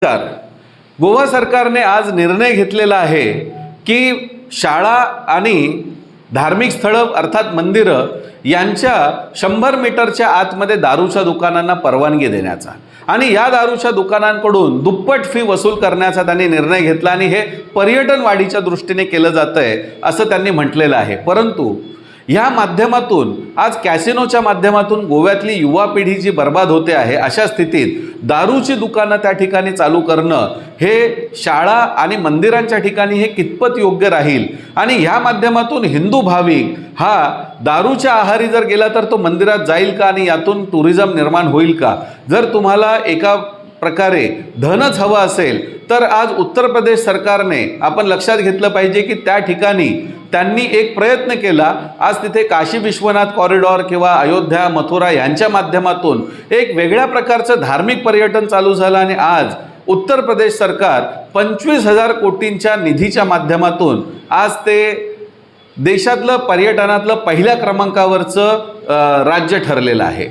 तर गोवा सरकारने आज निर्णय घेतलेला आहे की शाळा आणि धार्मिक स्थळं अर्थात मंदिरं यांच्या 100 मीटरच्या आतमध्ये दारूच्या दुकानांना परवानगी देण्याचा आणि या दारूच्या दुकानांकडून दुप्पट फी वसूल करण्याचा त्यांनी निर्णय घेतला आणि हे पर्यटन वाढीच्या दृष्टीने केलं जातंय असं त्यांनी म्हटलेलं आहे। परंतु या माध्यमातून आज कॅसिनोच्या माध्यमातून गोव्यातली युवा पिढी जी बर्बाद होते आहे, अशा स्थितीत दारूची दुकानं त्या ठिकाणी चालू करणं हे शाळा आणि मंदिरांच्या ठिकाणी हे कितपत योग्य राहील आणि या माध्यमातून हिंदू भाविक हा दारूच्या आहारी जर गेला तर तो मंदिरात जाईल का आणि यातून टुरिझम निर्माण होईल का? जर तुम्हाला एका प्रकारे धनच हवं असेल तर आज उत्तर प्रदेश सरकारने आपण लक्षात घेतलं पाहिजे की त्या ठिकाणी त्यांनी एक प्रयत्न केला। आज तिथे काशी विश्वनाथ कॉरिडॉर किंवा अयोध्या मथुरा यांच्या माध्यमातून एक वेगळ्या प्रकारचं धार्मिक पर्यटन चालू झालं आणि आज उत्तर प्रदेश सरकार 25,000 कोटींच्या निधीच्या माध्यमातून आज ते देशातलं पर्यटनातलं पहिल्या क्रमांकावरचं राज्य ठरलेलं आहे।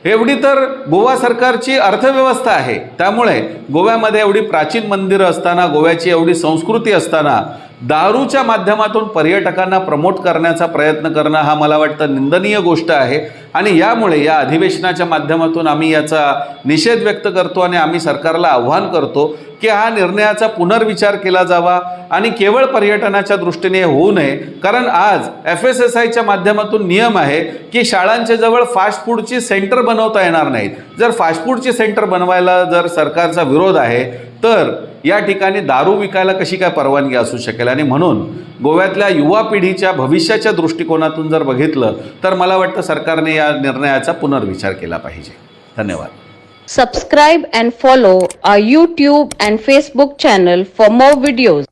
एवढी तर गोवा सरकारची अर्थव्यवस्था आहे, त्यामुळे गोव्यामध्ये एवढी प्राचीन मंदिरं असताना, गोव्याची एवढी संस्कृती असताना दारूच्या माध्यमातून पर्यटकांना प्रमोट करण्याचा प्रयत्न करणं हा मला वाटतं निंदनीय गोष्ट आहे आणि यामुळे या अधिवेशनाच्या माध्यमातून आम्ही याचा निषेध व्यक्त करतो आणि आम्ही सरकारला आव्हान करतो की हा निर्णयाचा पुनर्विचार केला जावा आणि केवळ पर्यटनाच्या दृष्टीने होऊ नये। कारण आज FSSAIच्या माध्यमातून नियम आहे की शाळांच्या जवळ फास्ट फूडची सेंटर बनवता येणार नाहीत। जर फास्ट फूडची सेंटर बनवायला जर सरकारचा विरोध आहे तर या ठिकाणी दारू विकायला कशी काय परवानगी असू शकेल? आणि म्हणून गोव्यातल्या युवा पिढीच्या भविष्याच्या दृष्टिकोनातून जर बघितलं तर मला वाटतं सरकारने या निर्णयाचा पुनर्विचार केला पाहिजे। धन्यवाद। Subscribe and follow our YouTube and Facebook channel for more videos.